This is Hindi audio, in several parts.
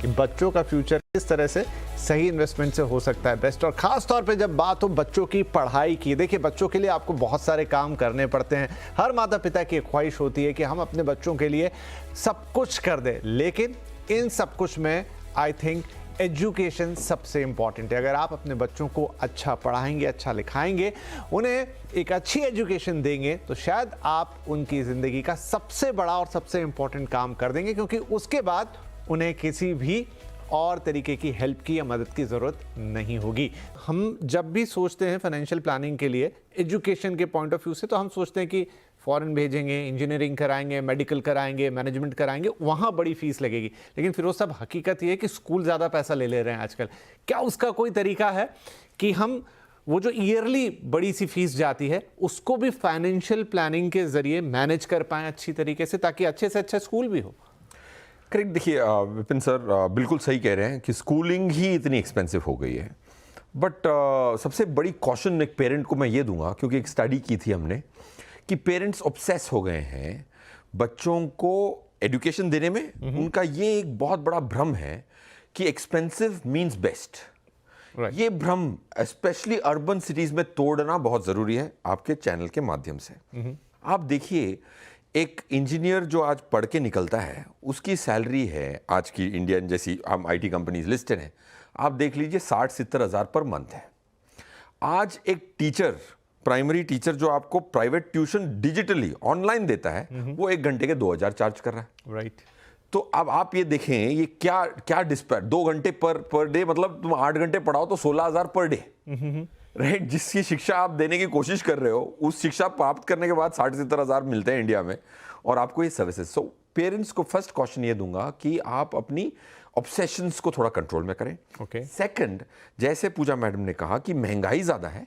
कि बच्चों का फ्यूचर किस तरह से सही इन्वेस्टमेंट से हो सकता है बेस्ट। और खास तौर पे जब बात हो बच्चों की पढ़ाई की, देखिए बच्चों के लिए आपको बहुत सारे काम करने पड़ते हैं। हर माता पिता की एक ख्वाहिश होती है कि हम अपने बच्चों के लिए सब कुछ कर दें, लेकिन इन सब कुछ में आई थिंक एजुकेशन सबसे इंपॉर्टेंट है। अगर आप अपने बच्चों को अच्छा पढ़ाएंगे, अच्छा लिखाएंगे, उन्हें एक अच्छी एजुकेशन देंगे, तो शायद आप उनकी ज़िंदगी का सबसे बड़ा और सबसे इंपॉर्टेंट काम कर देंगे, क्योंकि उसके बाद उन्हें किसी भी और तरीके की हेल्प की या मदद की ज़रूरत नहीं होगी। हम जब भी सोचते हैं फाइनेंशियल प्लानिंग के लिए एजुकेशन के पॉइंट ऑफ व्यू से, तो हम सोचते हैं कि फॉरेन भेजेंगे, इंजीनियरिंग कराएंगे, मेडिकल कराएंगे, मैनेजमेंट कराएंगे, वहाँ बड़ी फीस लगेगी। लेकिन फिर वो सब हकीकत ये है कि स्कूल ज़्यादा पैसा ले रहे हैं आजकल। क्या उसका कोई तरीका है कि हम वो जो ईयरली बड़ी सी फीस जाती है उसको भी फाइनेंशियल प्लानिंग के ज़रिए मैनेज कर पाएँ अच्छी तरीके से, ताकि अच्छे से अच्छा स्कूल भी हो? करेक्ट। देखिए विपिन सर बिल्कुल सही कह रहे हैं कि स्कूलिंग ही इतनी एक्सपेंसिव हो गई है। बट सबसे बड़ी कॉशन एक पेरेंट को मैं ये दूंगा, क्योंकि एक स्टडी की थी हमने कि पेरेंट्स ऑब्सेस हो गए हैं बच्चों को एजुकेशन देने में। उनका ये एक बहुत बड़ा भ्रम है कि एक्सपेंसिव मींस बेस्ट। ये भ्रम स्पेशली अर्बन सिटीज में तोड़ना बहुत ज़रूरी है आपके चैनल के माध्यम से। आप देखिए, एक इंजीनियर जो आज पढ़ के निकलता है उसकी सैलरी है आज की इंडियन जैसी हम आईटी कंपनीज लिस्टेड हैं, आप देख लीजिए 60-70 हज़ार पर मंथ है। आज एक टीचर, प्राइमरी टीचर जो आपको प्राइवेट ट्यूशन डिजिटली ऑनलाइन देता है, वो 1 घंटे के 2,000 चार्ज कर रहा है। राइट। तो अब आप ये देखें ये क्या क्या डिस्पैच, 2 घंटे पर डे, मतलब तुम 8 घंटे पढ़ाओ तो 16,000 पर डे। राइट। जिसकी शिक्षा आप देने की कोशिश कर रहे हो, उस शिक्षा प्राप्त करने के बाद 60-70 हज़ार मिलते हैं इंडिया में, और आपको ये सर्विसेज। सो पेरेंट्स को फर्स्ट क्वेश्चन ये दूंगा कि आप अपनी ऑब्सेशंस को थोड़ा कंट्रोल में करें। ओके। सेकंड, जैसे पूजा मैडम ने कहा कि महंगाई ज़्यादा है,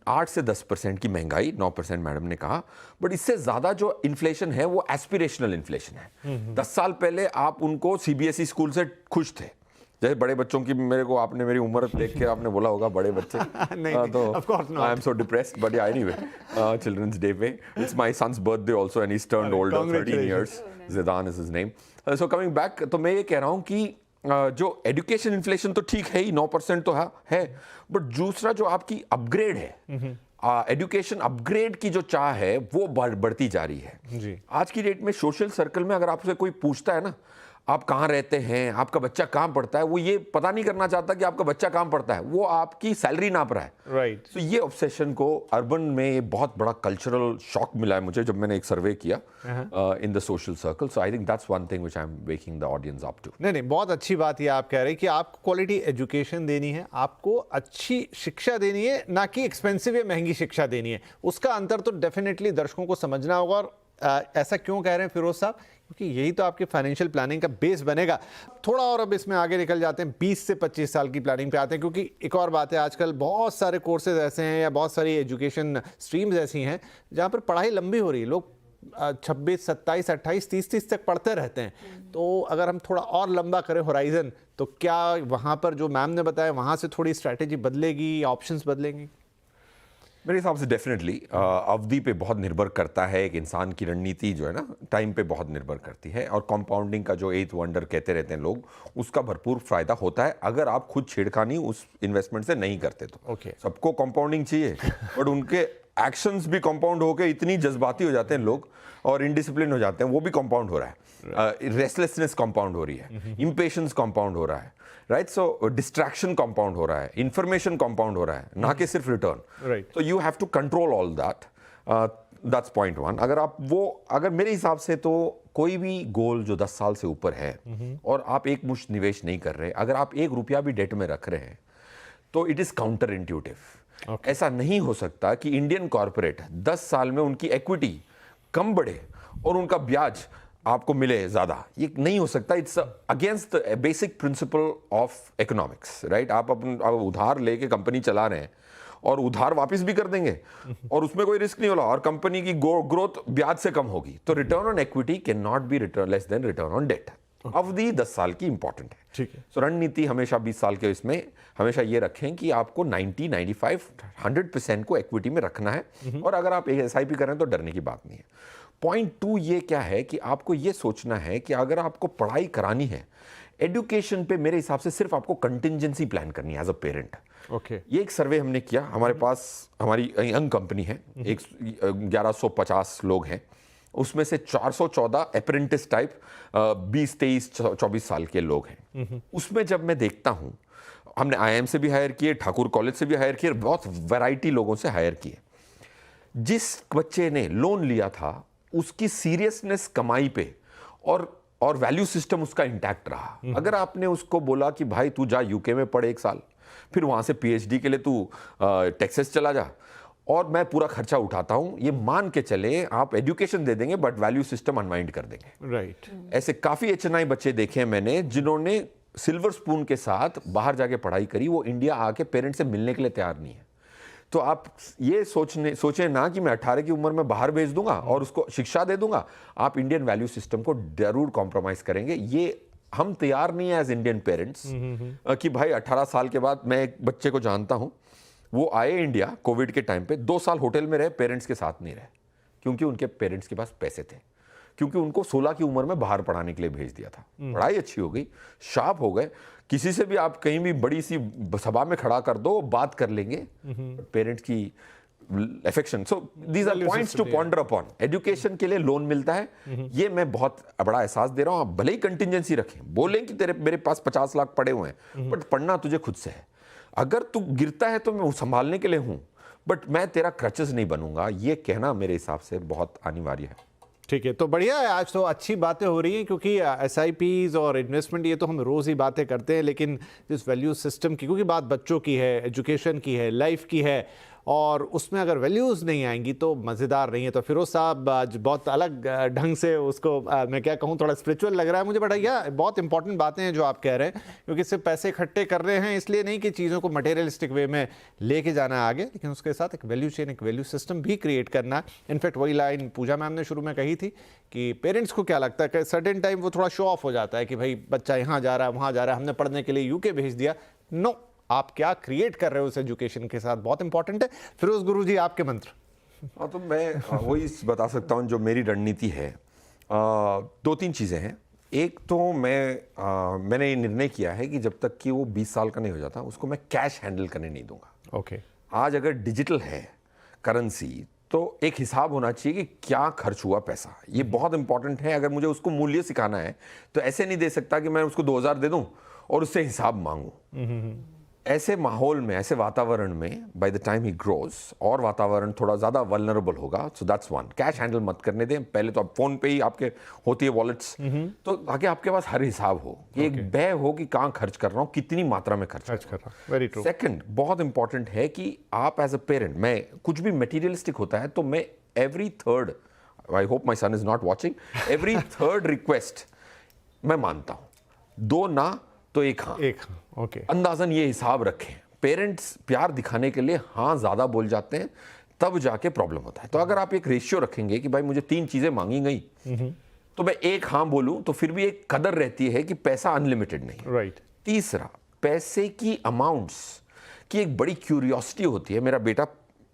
8 से 10% की महंगाई, 9% मैडम ने कहा, बट इससे ज़्यादा जो इन्फ्लेशन है वो एस्पिरेशनल इन्फ्लेशन है। 10 साल पहले आप उनको सीबीएसई स्कूल से खुश थे। जैसे बड़े बच्चों की, मेरे को आपने मेरी उम्र देख के आपने बोला होगा बड़े बच्चे तो I am so depressed, but anyway children's day पे it's my son's birthday also and he turned older 13 years. Zidan is his name. So coming back, तो मैं ये कह रहा हूँ कि जो एजुकेशन इन्फ्लेशन तो ठीक है ही, 9% तो है, बट दूसरा जो आपकी अपग्रेड है, एजुकेशन अपग्रेड की जो चाह है वो बढ़ती जा रही है जी। आज की डेट में। सोशल सर्कल में अगर आपसे कोई पूछता है ना, आप कहाँ रहते हैं, आपका बच्चा कहाँ पढ़ता है, वो ये पता नहीं करना चाहता कि आपका बच्चा कहाँ पढ़ता है, वो आपकी सैलरी नाप रहा है। राइट। तो ये ऑब्सेशन को अर्बन में बहुत बड़ा कल्चरल शॉक मिला है मुझे जब मैंने एक सर्वे किया in the social circle. So I think that's one thing which I am waking the audience up to. नहीं, बहुत अच्छी बात ये आप कह रहे हैं कि आपको क्वालिटी एजुकेशन देनी है, आपको अच्छी शिक्षा देनी है, ना कि एक्सपेंसिव या महंगी शिक्षा देनी है। उसका अंतर तो डेफिनेटली दर्शकों को समझना होगा। और ऐसा क्यों कह रहे हैं फिरोज साहब? क्योंकि यही तो आपकी फाइनेंशियल प्लानिंग का बेस बनेगा। थोड़ा और अब इसमें आगे निकल जाते हैं, 20 से 25 साल की प्लानिंग पे आते हैं, क्योंकि एक और बात है, आजकल बहुत सारे कोर्सेज ऐसे हैं या बहुत सारी एजुकेशन स्ट्रीम्स ऐसी हैं जहाँ पर पढ़ाई लंबी हो रही है। लोग 26, 27, 28, 30 तक पढ़ते रहते हैं। तो अगर हम थोड़ा और लंबा करें होराइजन, तो क्या वहाँ पर जो मैम ने बताया वहाँ से थोड़ी स्ट्रैटेजी बदलेगी, ऑप्शंस बदलेंगी? मेरे हिसाब से डेफिनेटली अवधि पे बहुत निर्भर करता है। एक इंसान की रणनीति जो है ना, टाइम पे बहुत निर्भर करती है। और कंपाउंडिंग का जो 8th वंडर कहते रहते हैं लोग, उसका भरपूर फायदा होता है अगर आप खुद छेड़खानी उस इन्वेस्टमेंट से नहीं करते तो। सबको कंपाउंडिंग चाहिए, बट उनके एक्शंस भी कंपाउंड होकर इतनी जज्बाती हो जाते हैं लोग और इनडिसिप्लिन हो जाते हैं, वो भी कंपाउंड हो रहा है। रेस्टलेसनेस कंपाउंड हो रही है, इम्पेशंस कंपाउंड हो रहा है, राइट। सो डिस्ट्रैक्शन कंपाउंड हो रहा है, इंफॉर्मेशन कंपाउंड हो रहा है, ना कि सिर्फ रिटर्न। तो you have to control all that. That's point one. अगर मेरे हिसाब से तो कोई भी गोल जो 10 साल से ऊपर है और आप एक मुश्त निवेश नहीं कर रहे, अगर आप 1 रुपया भी डेट में रख रहे हैं, तो इट इज काउंटर इंट्यूटिव। ऐसा नहीं हो सकता कि इंडियन कॉर्पोरेट 10 साल में उनकी इक्विटी कम बढ़े और उनका ब्याज आपको मिले ज्यादा। ये नहीं हो सकता। It's against the basic principle of economics, right. आप उधार लेके कंपनी चला रहे हैं और उधार वापस भी कर देंगे और उसमें कोई रिस्क नहीं होला और कंपनी की ग्रोथ ब्याज से कम होगी, तो return on equity can not be return less than return on debt. अवधि 10 साल की इंपॉर्टेंट है। ठीक है। सो रणनीति हमेशा 20 साल के इसमें हमेशा ये रखें कि आपको 90, 95, 100% को इक्विटी में रखना है। और अगर आप SIP करें तो डरने की बात नहीं है। पॉइंट 2 ये क्या है कि आपको ये सोचना है कि अगर आपको पढ़ाई करानी है, एजुकेशन पे मेरे हिसाब से सिर्फ आपको कंटिंजेंसी प्लान करनी है एज अ पेरेंट। ओके। ये एक सर्वे हमने किया, हमारे पास हमारी यंग कंपनी है, 1150 लोग हैं, उसमें से 414 अप्रेंटिस टाइप 20, 23, 24 साल के लोग हैं। उसमें जब मैं देखता हूँ, हमने IIM से भी हायर किए, ठाकुर कॉलेज से भी हायर किए, बहुत वैरायटी लोगों से हायर किए। जिस बच्चे ने लोन लिया था उसकी सीरियसनेस कमाई पे और वैल्यू सिस्टम उसका इंटैक्ट रहा। अगर आपने उसको बोला कि भाई तू जा यूके में पढ़ 1 साल, फिर वहां से PhD के लिए तू टेक्सास चला जा और मैं पूरा खर्चा उठाता हूं, ये मान के चले आप एजुकेशन दे देंगे बट वैल्यू सिस्टम अनवाइंड कर देंगे। राइट। ऐसे काफी HNI बच्चे देखे हैं मैंने जिन्होंने सिल्वर स्पून के साथ बाहर जाके पढ़ाई करी, वो इंडिया आके पेरेंट्स से मिलने के लिए तैयार नहीं है। तो आप ये सोचें ना कि मैं 18 की उम्र में बाहर भेज दूंगा और उसको शिक्षा दे दूंगा। आप इंडियन वैल्यू सिस्टम को जरूर कॉम्प्रोमाइज करेंगे। ये हम तैयार नहीं है एज इंडियन पेरेंट्स कि भाई 18 साल के बाद, मैं एक बच्चे को जानता हूं, वो आए इंडिया कोविड के टाइम पे, 2 साल होटल में रहे, पेरेंट्स के साथ नहीं रहे, क्योंकि उनके पेरेंट्स के पास पैसे थे, क्योंकि उनको 16 की उम्र में बाहर पढ़ाने के लिए भेज दिया था। पढ़ाई अच्छी हो गई, शार्प हो गए, किसी से भी आप कहीं भी बड़ी सी सभा में खड़ा कर दो, बात कर लेंगे। पेरेंट्स की affection, so these are points to ponder upon. Education के लिए लोन मिलता है, ये मैं बहुत बड़ा एहसास दे रहा हूं। आप भले ही कंटिजेंसी रखें, बोलें कि मेरे पास 50 लाख पड़े हुए हैं, बट पढ़ना तुझे खुद से है। अगर तू गिरता है तो मैं संभालने के लिए हूं, बट मैं तेरा क्रचेस नहीं बनूंगा, ये कहना मेरे हिसाब से बहुत अनिवार्य है। ठीक है, तो बढ़िया है, आज तो अच्छी बातें हो रही हैं, क्योंकि SIPs और इन्वेस्टमेंट ये तो हम रोज़ ही बातें करते हैं, लेकिन जिस वैल्यू सिस्टम की, क्योंकि बात बच्चों की है, एजुकेशन की है, लाइफ की है, और उसमें अगर वैल्यूज़ नहीं आएंगी तो मज़ेदार नहीं है। तो फिरोज़ साहब आज बहुत अलग ढंग से उसको मैं क्या कहूँ, थोड़ा स्पिरिचुअल लग रहा है मुझे, बट भैया बहुत इंपॉर्टेंट बातें हैं जो आप कह रहे हैं, क्योंकि सिर्फ पैसे इकट्ठे कर रहे हैं इसलिए नहीं कि चीज़ों को मटेरियलिस्टिक वे में लेके जाना है आगे, लेकिन उसके साथ एक वैल्यू चेन, एक वैल्यू सिस्टम भी क्रिएट करना है। इनफैक्ट वही लाइन पूजा मैम ने शुरू में कही थी कि पेरेंट्स को क्या लगता है कि सर्टेन टाइम वो थोड़ा शो ऑफ हो जाता है कि भाई बच्चा यहाँ जा रहा है, वहाँ जा रहा है, हमने पढ़ने के लिए UK भेज दिया। नो, आप क्या क्रिएट कर रहे हो उस एजुकेशन के साथ, बहुत इंपॉर्टेंट है। फिरोज गुरुजी, आपके मंत्र। हाँ, तो मैं वही बता सकता हूँ जो मेरी रणनीति है। 2-3 चीज़ें हैं। एक तो मैंने ये निर्णय किया है कि जब तक कि वो 20 साल का नहीं हो जाता, उसको मैं कैश हैंडल करने नहीं दूंगा। ओके। आज अगर डिजिटल है करेंसी, तो एक हिसाब होना चाहिए कि क्या खर्च हुआ पैसा, ये बहुत इंपॉर्टेंट है। अगर मुझे उसको मूल्य सिखाना है तो ऐसे नहीं दे सकता कि मैं उसको 2000 दे दूं और उससे हिसाब मांगूं। ऐसे माहौल में, ऐसे वातावरण में by the time he grows, और वातावरण थोड़ा ज़्यादा वल्नरेबल होगा, so that's one. Cash handle मत करने दें। पहले तो आप फोन पे ही आपके होती है वॉलेट्स, तो आगे आपके पास हर हिसाब हो, एक व्यय हो कि कहाँ खर्च कर रहा हूँ, कितनी मात्रा में खर्च कर रहा हूँ। Very true. सेकंड, बहुत इंपॉर्टेंट है कि आप एज अ पेरेंट, मैं कुछ भी मटेरियलिस्टिक होता है तो मैं every third, I hope my son is not watching, every third request मैं मानता हूँ। 2 ना तो 1 हाँ। 1 हाँ, ओके। अंदाजन ये हिसाब रखें। पेरेंट्स प्यार दिखाने के लिए हाँ ज्यादा बोल जाते हैं, तब जाके प्रॉब्लम होता है। तो अगर आप एक रेशियो रखेंगे कि भाई मुझे 3 चीजें मांगी गई, तो मैं 1 हाँ बोलूं, तो फिर भी एक कदर रहती है कि पैसा अनलिमिटेड नहीं। राइट। तीसरा, पैसे की अमाउंट्स की एक बड़ी क्यूरियोसिटी होती है। मेरा बेटा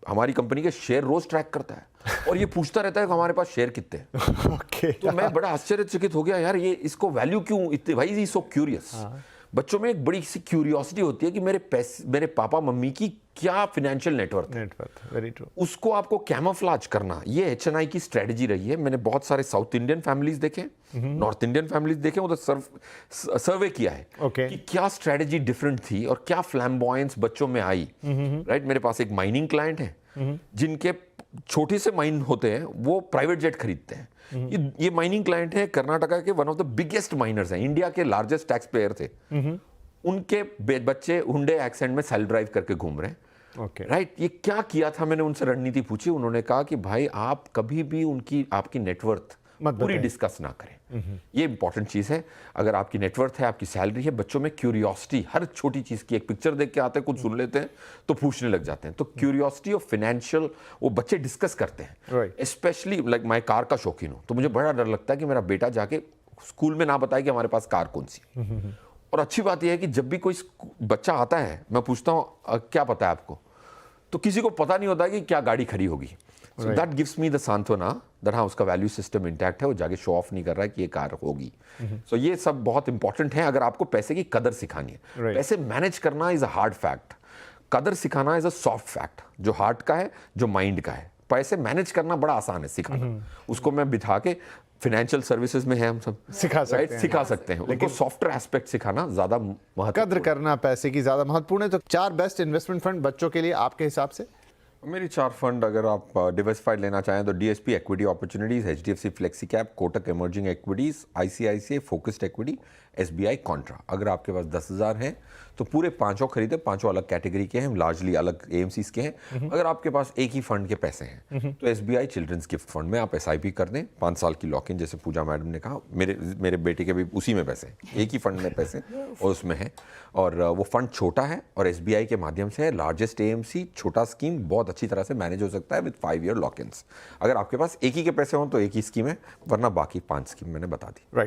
हमारी कंपनी के शेयर रोज ट्रैक करता है और ये पूछता रहता है कि हमारे पास शेयर कितने हैं। ओके। तो मैं बड़ा आश्चर्यचकित हो गया, यार ये इसको वैल्यू क्यों इतनी, भाई इज सो क्यूरियस। बच्चों में एक बड़ी सी क्यूरियोसिटी होती है कि मेरे पापा मम्मी की क्या फाइनेंशियल नेटवर्क है। Very true. उसको आपको कैमोफ्लेज करना, ये HNI की स्ट्रेटजी रही है। मैंने बहुत सारे साउथ इंडियन फैमिलीज देखे, नॉर्थ इंडियन फैमिलीज देखे, उधर सर्वे किया है कि क्या स्ट्रेटजी डिफरेंट थी और क्या फ्लैम्बॉयंस बच्चों में आई। राइट, मेरे पास एक माइनिंग क्लाइंट है जिनके छोटे से माइन होते हैं, वो प्राइवेट जेट खरीदते हैं। ये माइनिंग क्लाइंट है कर्नाटका के, one of the biggest miners हैं, इंडिया के लार्जेस्ट टैक्स पेयर थे। उनके बच्चे हुंडे एक्सेंट में सेल्फ ड्राइव करके घूम रहे हैं। राइट, ये क्या किया था, मैंने उनसे रणनीति पूछी। उन्होंने कहा कि भाई आप कभी भी आपकी नेटवर्थ पूरी डिस्कस ना करें। ये इंपॉर्टेंट चीज है। अगर आपकी नेटवर्थ है, आपकी सैलरी है, बच्चों में क्यूरियोसिटी, हर छोटी चीज की, एक पिक्चर देख के आते हैं, कुछ सुन लेते हैं तो पूछने लग जाते हैं। तो क्यूरियोसिटी और फाइनेंशियल वो बच्चे डिस्कस करते हैं। स्पेशली लाइक मैं कार का शौकीन हूं, तो मुझे बड़ा डर लगता है कि मेरा बेटा जाके स्कूल में ना बताए कि हमारे पास कार कौन सी है। और अच्छी बात यह है कि जब भी कोई बच्चा आता है, मैं पूछता हूं क्या पता है आपको, तो किसी को पता नहीं होता कि क्या गाड़ी खड़ी होगी। So that gives me the सांत्वना दैट हाँ उसका वैल्यू सिस्टम इंटैक्ट है, वो जाके शो ऑफ नहीं कर रहा है कि ये कार होगी। सो ये सब बहुत इंपॉर्टेंट है अगर आपको पैसे की कदर सिखानी है। पैसे मैनेज करना इज अ हार्ड फैक्ट, कदर सिखाना इज अ सॉफ्ट फैक्ट, जो हार्ट का है, जो माइंड का है। पैसे मैनेज करना बड़ा आसान है सिखाना, उसको मैं बिठा के फाइनेंशियल सर्विसेज में है हम सब सिखा सकते हैं, सिखा सकते हैं, लेकिन सॉफ्टवेयर एस्पेक्ट सिखाना ज्यादा महत्वपूर्ण। कद्र करना पैसे की ज्यादा महत्वपूर्ण है। तो 4 बेस्ट इन्वेस्टमेंट फंड बच्चों के लिए आपके हिसाब से? मेरी 4 फंड अगर आप डिवर्सिफाइड लेना चाहें तो DSP equity opportunities, HDFC flexi cap, Kotak emerging equities, ICICI focused equity, SBI Contra. अगर आपके पास 10,000 हैं तो पूरे पांचों खरीदे, पांचों अलग कैटेगरी के हैं, लार्जली अलग एएमसीज के हैं। अगर आपके पास एक ही फंड के पैसे हैं तो एसबीआई चिल्ड्रंस गिफ्ट फंड में आप एसआईपी कर दें, 5 साल की लॉक इन, जैसे पूजा मैडम ने कहा। मेरे बेटे के भी उसी में पैसे हैं, एक ही फंड में पैसे और उसमें है, और वो फंड छोटा है और एसबीआई के माध्यम से है, लार्जेस्ट एएमसी, छोटा स्कीम, बहुत अच्छी तरह से मैनेज हो सकता है विद 5 ईयर लॉक इन्स। अगर आपके पास एक ही के पैसे हों तो एक ही स्कीम है, वरना बाकी 5 स्कीम मैंने बता दी। राइट।